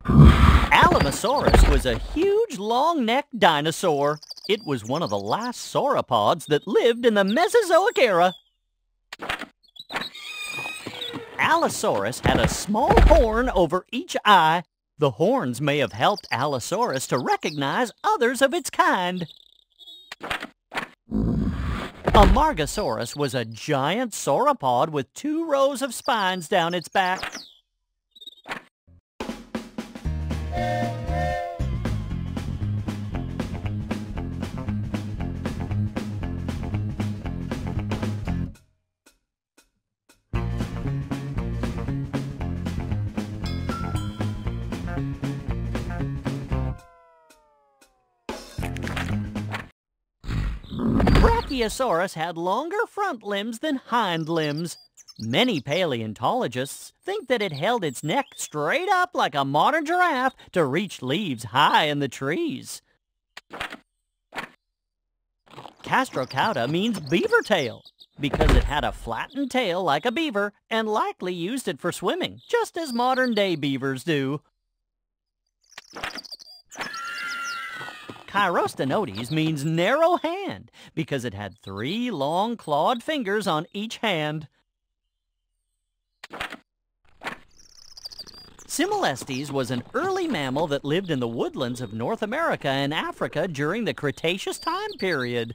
Alamosaurus was a huge, long-necked dinosaur. It was one of the last sauropods that lived in the Mesozoic era. Allosaurus had a small horn over each eye. The horns may have helped Allosaurus to recognize others of its kind. Amargasaurus was a giant sauropod with 2 rows of spines down its back. Brachiosaurus had longer front limbs than hind limbs. Many paleontologists think that it held its neck straight up like a modern giraffe to reach leaves high in the trees. Castrocauda means beaver tail because it had a flattened tail like a beaver and likely used it for swimming, just as modern-day beavers do. Chirostenotes means narrow hand because it had 3 long clawed fingers on each hand. Similestes was an early mammal that lived in the woodlands of North America and Africa during the Cretaceous time period.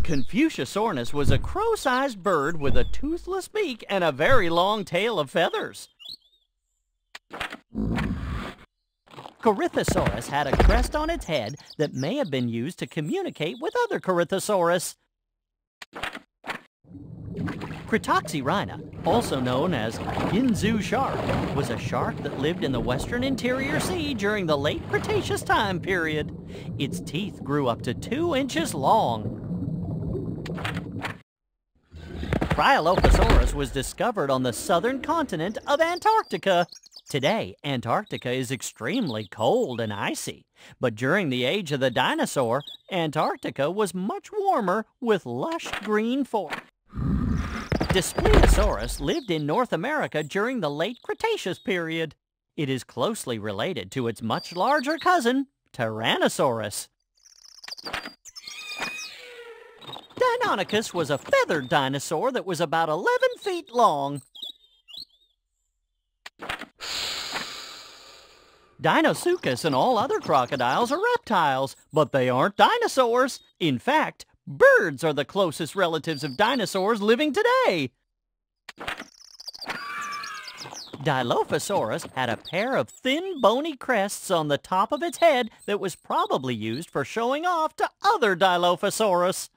Confuciusornis was a crow-sized bird with a toothless beak and a very long tail of feathers. Corythosaurus had a crest on its head that may have been used to communicate with other Corythosaurus. Cretoxyrhina, also known as Ginzu shark, was a shark that lived in the western interior sea during the late Cretaceous time period. Its teeth grew up to 2 inches long. Cryolophosaurus was discovered on the southern continent of Antarctica. Today, Antarctica is extremely cold and icy, but during the age of the dinosaur, Antarctica was much warmer with lush green forests. Dipliosaurus lived in North America during the late Cretaceous period. It is closely related to its much larger cousin, Tyrannosaurus. Deinonychus was a feathered dinosaur that was about 11 feet long. Deinosuchus and all other crocodiles are reptiles, but they aren't dinosaurs. In fact, birds are the closest relatives of dinosaurs living today. Dilophosaurus had a pair of thin, bony crests on the top of its head that was probably used for showing off to other Dilophosaurus.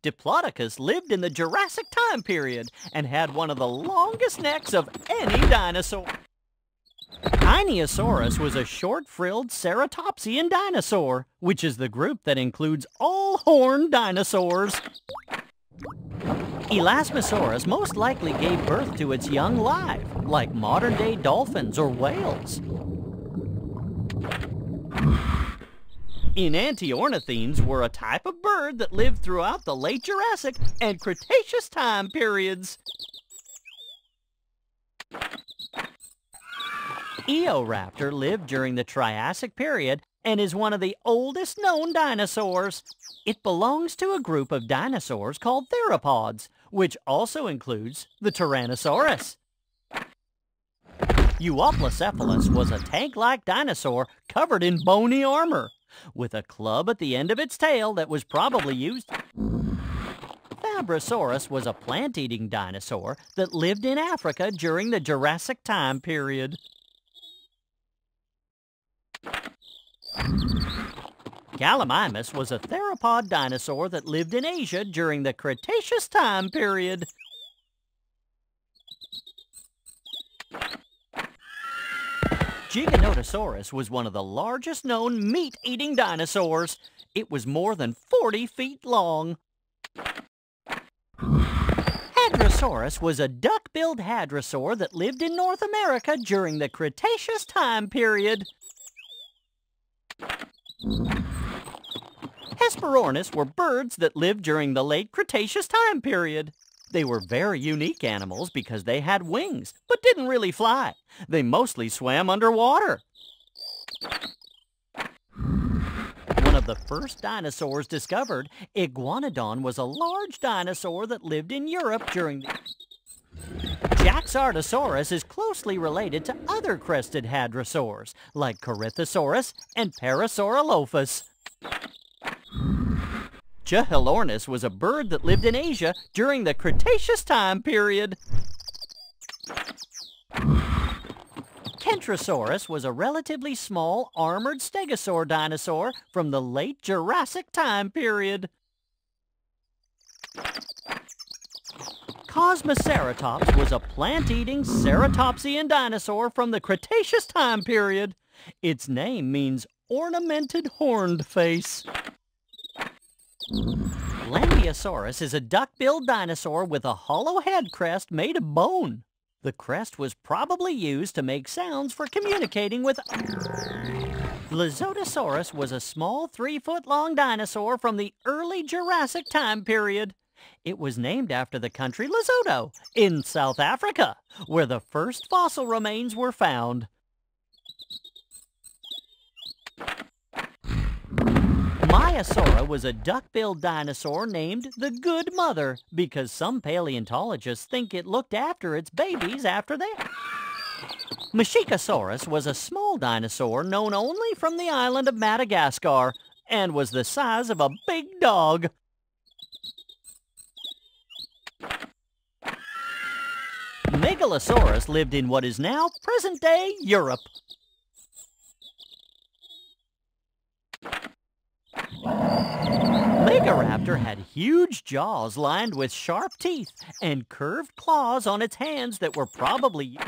Diplodocus lived in the Jurassic time period and had one of the longest necks of any dinosaur. Einiosaurus was a short-frilled ceratopsian dinosaur, which is the group that includes all horned dinosaurs. Elasmosaurus most likely gave birth to its young live, like modern-day dolphins or whales. Enantiornithines were a type of bird that lived throughout the late Jurassic and Cretaceous time periods. Eoraptor lived during the Triassic period and is one of the oldest known dinosaurs. It belongs to a group of dinosaurs called theropods, which also includes the Tyrannosaurus. Euoplocephalus was a tank-like dinosaur covered in bony armor, with a club at the end of its tail that was probably used. Fabrosaurus was a plant-eating dinosaur that lived in Africa during the Jurassic time period. Gallimimus was a theropod dinosaur that lived in Asia during the Cretaceous time period. Giganotosaurus was one of the largest known meat-eating dinosaurs. It was more than 40 feet long. Hadrosaurus was a duck-billed hadrosaur that lived in North America during the Cretaceous time period. Hesperornis were birds that lived during the late Cretaceous time period. They were very unique animals because they had wings, but didn't really fly. They mostly swam underwater. One of the first dinosaurs discovered, Iguanodon, was a large dinosaur that lived in Europe during the... Jaxartosaurus is closely related to other crested hadrosaurs, like Corythosaurus and Parasaurolophus. Chihilornis was a bird that lived in Asia during the Cretaceous time period. Kentrosaurus was a relatively small armored stegosaur dinosaur from the late Jurassic time period. Cosmoceratops was a plant-eating ceratopsian dinosaur from the Cretaceous time period. Its name means ornamented horned face. Lanbiosaurus is a duck-billed dinosaur with a hollow head crest made of bone. The crest was probably used to make sounds for communicating with... Lizotosaurus was a small 3-foot-long dinosaur from the early Jurassic time period. It was named after the country Lesotho in South Africa, where the first fossil remains were found. Maiasaura was a duck-billed dinosaur named the Good Mother because some paleontologists think it looked after its babies after they... Mexicosaurus was a small dinosaur known only from the island of Madagascar and was the size of a big dog. Megalosaurus lived in what is now present-day Europe. Megaraptor had huge jaws lined with sharp teeth and curved claws on its hands that were probably...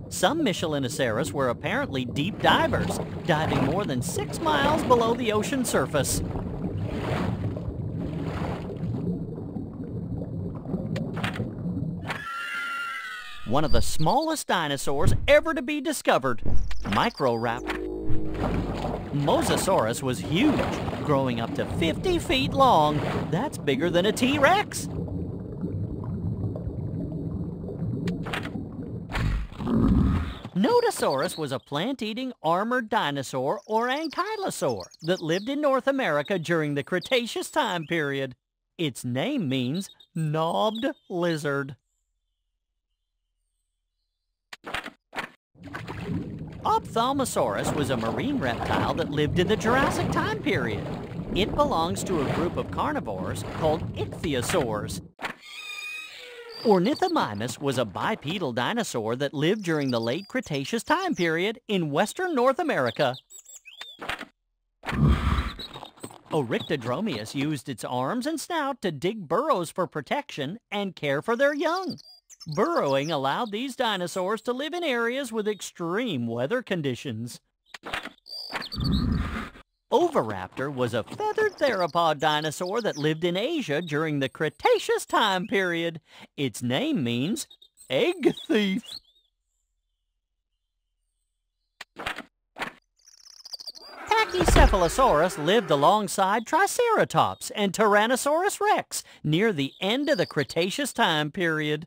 Some Michelinosaurus were apparently deep divers, diving more than 6 miles below the ocean surface. One of the smallest dinosaurs ever to be discovered, Microraptor. Mosasaurus was huge, growing up to 50 feet long. That's bigger than a T-Rex. Nodosaurus was a plant-eating armored dinosaur or ankylosaur that lived in North America during the Cretaceous time period. Its name means knobbed lizard. Ophthalmosaurus was a marine reptile that lived in the Jurassic time period. It belongs to a group of carnivores called ichthyosaurs. Ornithomimus was a bipedal dinosaur that lived during the late Cretaceous time period in western North America. Oryctodromeus used its arms and snout to dig burrows for protection and care for their young. Burrowing allowed these dinosaurs to live in areas with extreme weather conditions. Oviraptor was a feathered theropod dinosaur that lived in Asia during the Cretaceous time period. Its name means egg thief. Pachycephalosaurus lived alongside Triceratops and Tyrannosaurus rex near the end of the Cretaceous time period.